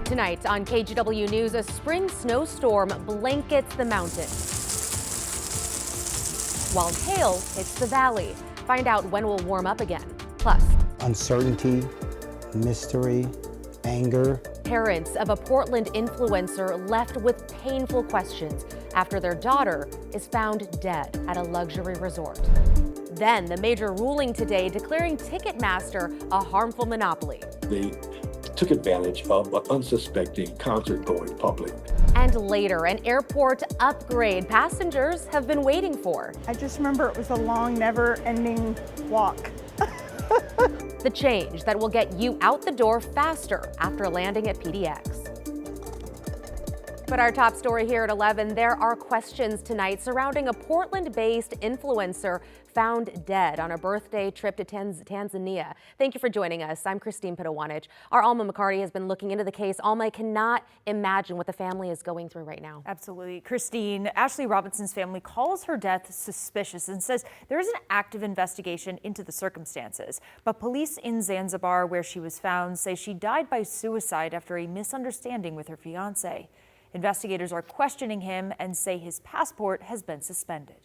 Tonight on KGW News, a spring snowstorm blankets the mountain, while hail hits the valley. Find out when we'll warm up again. Plus, uncertainty, mystery, anger. Parents of a Portland influencer left with painful questions after their daughter is found dead at a luxury resort. Then the major ruling today declaring Ticketmaster a harmful monopoly. They took advantage of an unsuspecting concert-going public. And later, an airport upgrade passengers have been waiting for. I just remember it was a long, never-ending walk. The change that will get you out the door faster after landing at PDX. But our top story here at 11, there are questions tonight surrounding a Portland-based influencer found dead on a birthday trip to Tanzania. Thank you for joining us. I'm Christine Pitawanich. Our Alma McCarty has been looking into the case. Alma, I cannot imagine what the family is going through right now. Absolutely. Christine, Ashley Robinson's family calls her death suspicious and says there is an active investigation into the circumstances. But police in Zanzibar, where she was found, say she died by suicide after a misunderstanding with her fiancé. Investigators are questioning him and say his passport has been suspended.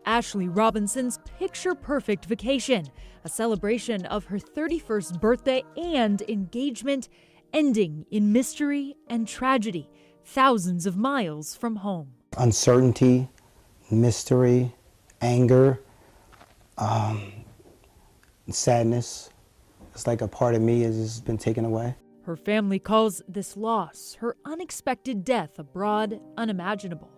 Ashley Robinson's picture-perfect vacation, a celebration of her 31st birthday and engagement, ending in mystery and tragedy, thousands of miles from home. Uncertainty, mystery, anger, sadness. It's like a part of me has been taken away. Her family calls this loss, her unexpected death, abroad unimaginable.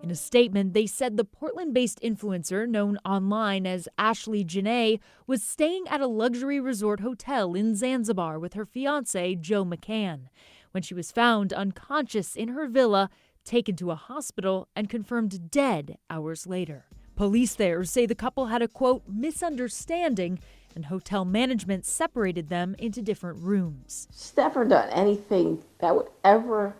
In a statement, they said the Portland-based influencer, known online as Ashley Janae, was staying at a luxury resort hotel in Zanzibar with her fiancé, Joe McCann, when she was found unconscious in her villa, taken to a hospital, and confirmed dead hours later. Police there say the couple had a, quote, misunderstanding, and hotel management separated them into different rooms. She's never done anything that would ever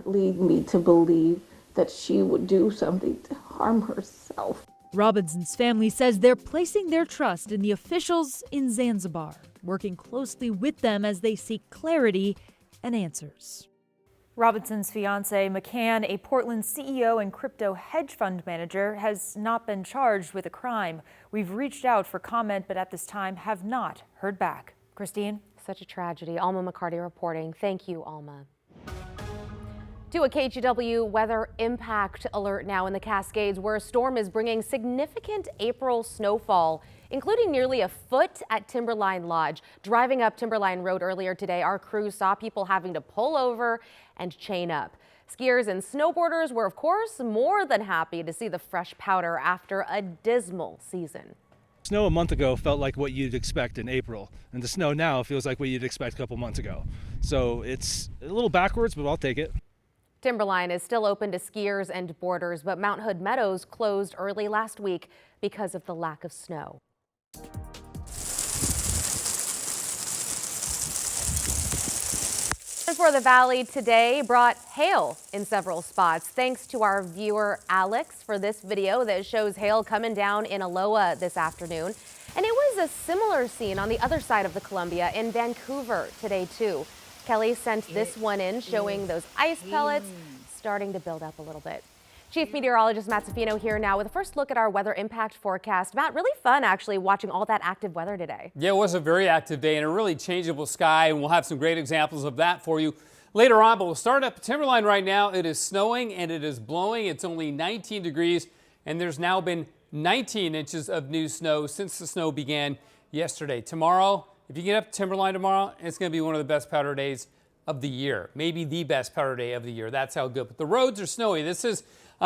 lead me to believe that she would do something to harm herself. Robinson's family says they're placing their trust in the officials in Zanzibar, working closely with them as they seek clarity and answers. Robinson's fiancé, McCann, a Portland CEO and crypto hedge fund manager, has not been charged with a crime. We've reached out for comment, but at this time have not heard back. Christine? Such a tragedy. Alma McCarty reporting. Thank you, Alma. To a KGW weather impact alert now in the Cascades, where a storm is bringing significant April snowfall, including nearly a foot at Timberline Lodge. Driving up Timberline Road earlier today, our crew saw people having to pull over and chain up. Skiers and snowboarders were, of course, more than happy to see the fresh powder after a dismal season. Snow a month ago felt like what you'd expect in April, and the snow now feels like what you'd expect a couple months ago. So it's a little backwards, but I'll take it. Timberline is still open to skiers and boarders, but Mount Hood Meadows closed early last week because of the lack of snow. And for the valley today brought hail in several spots. Thanks to our viewer Alex for this video that shows hail coming down in Aloha this afternoon. And it was a similar scene on the other side of the Columbia in Vancouver today too. Kelly sent this one in showing those ice pellets starting to build up a little bit. Chief Meteorologist Matt Safino here now with a first look at our weather impact forecast. Matt, really fun actually watching all that active weather today. Yeah, it was a very active day and a really changeable sky, and we'll have some great examples of that for you later on. But we'll start up at Timberline right now. It is snowing and it is blowing. It's only 19 degrees, and there's now been 19 inches of new snow since the snow began yesterday. Tomorrow, if you get up to Timberline tomorrow, it's going to be one of the best powder days of the year, maybe the best powder day of the year. That's how good. But the roads are snowy. This is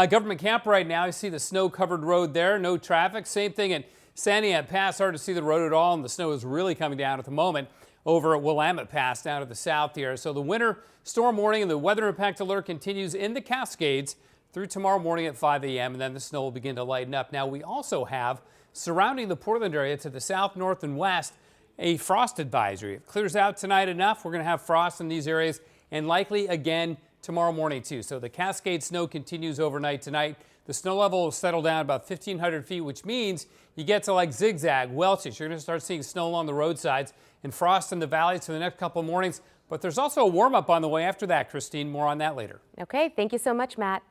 Government Camp right now. You see the snow-covered road there, no traffic. Same thing at Sandiant Pass, hard to see the road at all, and the snow is really coming down at the moment over at Willamette Pass down to the south here. So the winter storm warning and the weather impact alert continues in the Cascades through tomorrow morning at 5 a.m., and then the snow will begin to lighten up. Now, we also have, surrounding the Portland area to the south, north, and west, a frost advisory. It clears out tonight enough. We're going to have frost in these areas and likely again tomorrow morning too. So the Cascade snow continues overnight tonight. The snow level will settle down about 1,500 feet, which means you get to like Zigzag, Welch's. You're going to start seeing snow along the roadsides, and frost in the valleys for the next couple of mornings. But there's also a warm up on the way after that, Christine. More on that later. Okay, thank you so much, Matt.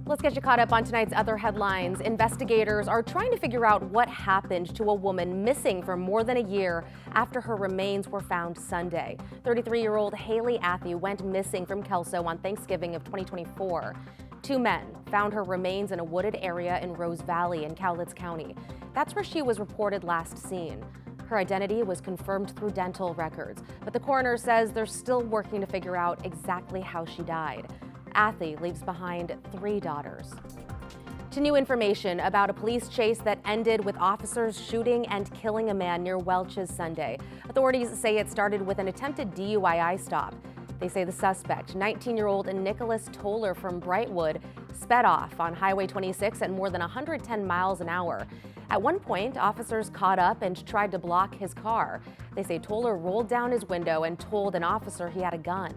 Let's get you caught up on tonight's other headlines. Investigators are trying to figure out what happened to a woman missing for more than a year after her remains were found Sunday. 33-year-old Haley Athy went missing from Kelso on Thanksgiving of 2024. Two men found her remains in a wooded area in Rose Valley in Cowlitz County. That's where she was reported last seen. Her identity was confirmed through dental records, but the coroner says they're still working to figure out exactly how she died. Athy leaves behind 3 daughters. To new information about a police chase that ended with officers shooting and killing a man near Welch's Sunday. Authorities say it started with an attempted DUI stop. They say the suspect, 19-year-old Nicholas Toller from Brightwood, sped off on Highway 26 at more than 110 miles an hour. At one point, officers caught up and tried to block his car. They say Toller rolled down his window and told an officer he had a gun.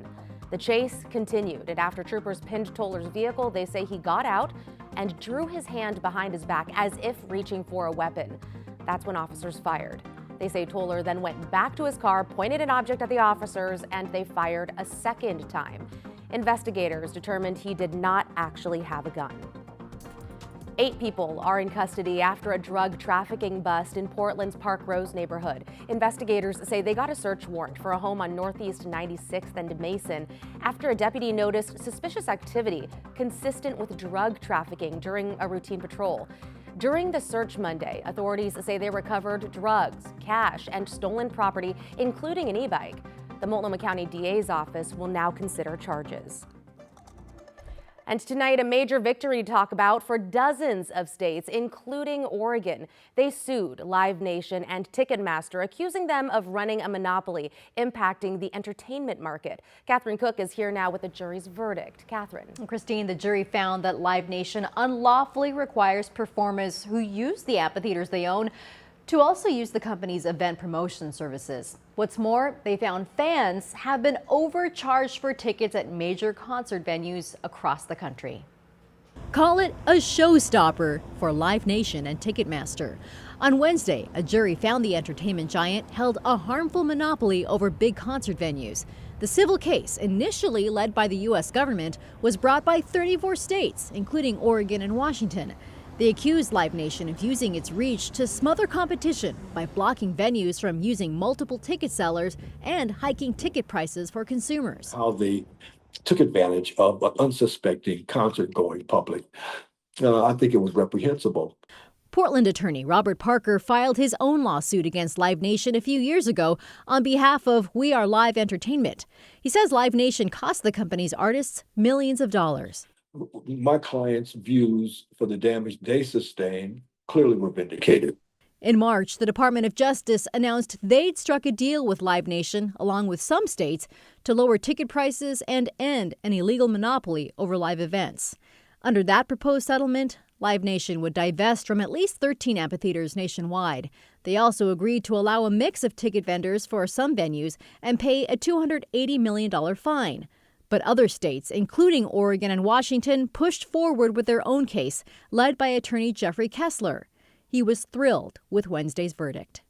The chase continued, and after troopers pinned Toller's vehicle, they say he got out and drew his hand behind his back as if reaching for a weapon. That's when officers fired. They say Toller then went back to his car, pointed an object at the officers, and they fired a second time. Investigators determined he did not actually have a gun. 8 people are in custody after a drug trafficking bust in Portland's Park Rose neighborhood. Investigators say they got a search warrant for a home on Northeast 96th and Mason after a deputy noticed suspicious activity consistent with drug trafficking during a routine patrol. During the search Monday, authorities say they recovered drugs, cash, and stolen property, including an e-bike. The Multnomah County DA's office will now consider charges. And tonight, a major victory to talk about for dozens of states, including Oregon. They sued Live Nation and Ticketmaster, accusing them of running a monopoly, impacting the entertainment market. Catherine Cook is here now with the jury's verdict. Catherine. Christine, the jury found that Live Nation unlawfully requires performers who use the amphitheaters they own to also use the company's event promotion services. What's more, they found fans have been overcharged for tickets at major concert venues across the country. Call it a showstopper for Live Nation and Ticketmaster. On Wednesday, a jury found the entertainment giant held a harmful monopoly over big concert venues. The civil case, initially led by the U.S. government, was brought by 34 states, including Oregon and Washington. They accused Live Nation of using its reach to smother competition by blocking venues from using multiple ticket sellers and hiking ticket prices for consumers. How they took advantage of an unsuspecting concert-going public. I think it was reprehensible. Portland attorney Robert Parker filed his own lawsuit against Live Nation a few years ago on behalf of We Are Live Entertainment. He says Live Nation cost the company's artists millions of dollars. My clients' views for the damage they sustained clearly were vindicated. In March, the Department of Justice announced they'd struck a deal with Live Nation, along with some states, to lower ticket prices and end an illegal monopoly over live events. Under that proposed settlement, Live Nation would divest from at least 13 amphitheaters nationwide. They also agreed to allow a mix of ticket vendors for some venues and pay a $280 million fine. But other states, including Oregon and Washington, pushed forward with their own case, led by attorney Jeffrey Kessler. He was thrilled with Wednesday's verdict.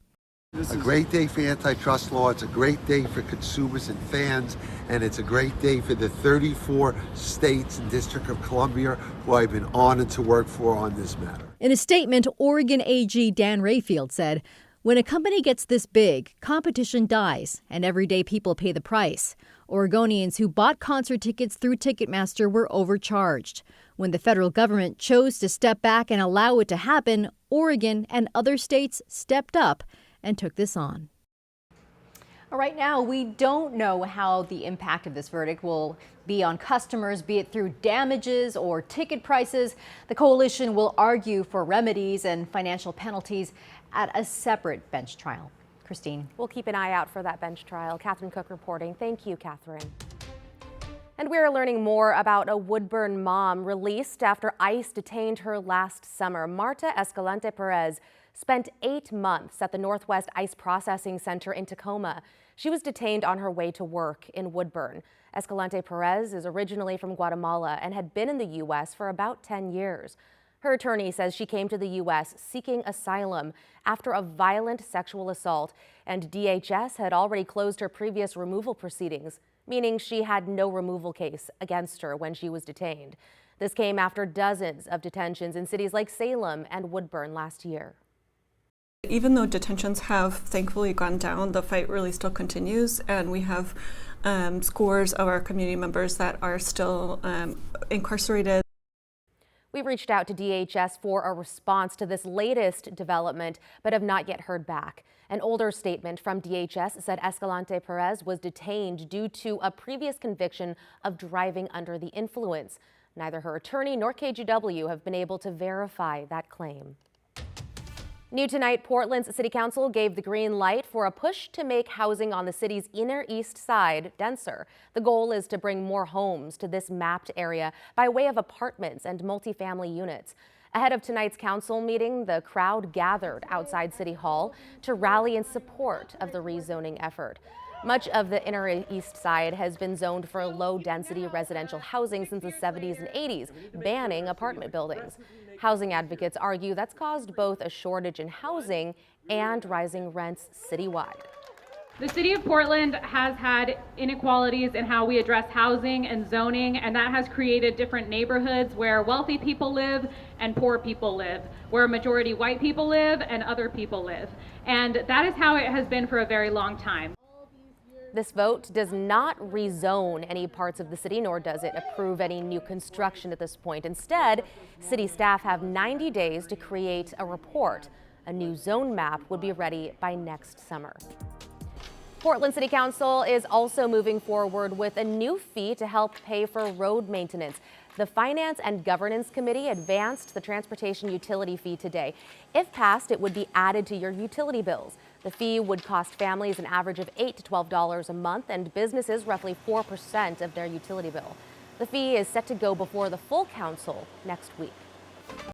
A great day for antitrust law. It's a great day for consumers and fans, and it's a great day for the 34 states and District of Columbia who I've been honored to work for on this matter. In a statement, Oregon AG Dan Rayfield said, "When a company gets this big, competition dies, and everyday people pay the price. Oregonians who bought concert tickets through Ticketmaster were overcharged. When the federal government chose to step back and allow it to happen, Oregon and other states stepped up and took this on." Right now, we don't know how the impact of this verdict will be on customers, be it through damages or ticket prices. The coalition will argue for remedies and financial penalties at a separate bench trial. Christine. We'll keep an eye out for that bench trial. Catherine Cook reporting. Thank you, Catherine. And we're learning more about a Woodburn mom released after ICE detained her last summer. Marta Escalante Perez spent 8 months at the Northwest ICE Processing Center in Tacoma. She was detained on her way to work in Woodburn. Escalante Perez is originally from Guatemala and had been in the U.S. for about 10 years. Her attorney says she came to the U.S. seeking asylum after a violent sexual assault, and DHS had already closed her previous removal proceedings, meaning she had no removal case against her when she was detained. This came after dozens of detentions in cities like Salem and Woodburn last year. Even though detentions have thankfully gone down, the fight really still continues, and we have scores of our community members that are still incarcerated. We reached out to DHS for a response to this latest development, but have not yet heard back. An older statement from DHS said Escalante Perez was detained due to a previous conviction of driving under the influence. Neither her attorney nor KGW have been able to verify that claim. New tonight, Portland's City Council gave the green light for a push to make housing on the city's inner east side denser. The goal is to bring more homes to this mapped area by way of apartments and multifamily units. Ahead of tonight's council meeting, the crowd gathered outside City Hall to rally in support of the rezoning effort. Much of the inner east side has been zoned for low-density residential housing since the 70s and 80s, banning apartment buildings. Housing advocates argue that's caused both a shortage in housing and rising rents citywide. The city of Portland has had inequalities in how we address housing and zoning, and that has created different neighborhoods where wealthy people live and poor people live, where majority white people live and other people live. And that is how it has been for a very long time. This vote does not rezone any parts of the city, nor does it approve any new construction at this point. Instead, city staff have 90 days to create a report. A new zone map would be ready by next summer. Portland City Council is also moving forward with a new fee to help pay for road maintenance. The Finance and Governance Committee advanced the transportation utility fee today. If passed, it would be added to your utility bills. The fee would cost families an average of $8 to $12 a month and businesses roughly 4% of their utility bill. The fee is set to go before the full council next week.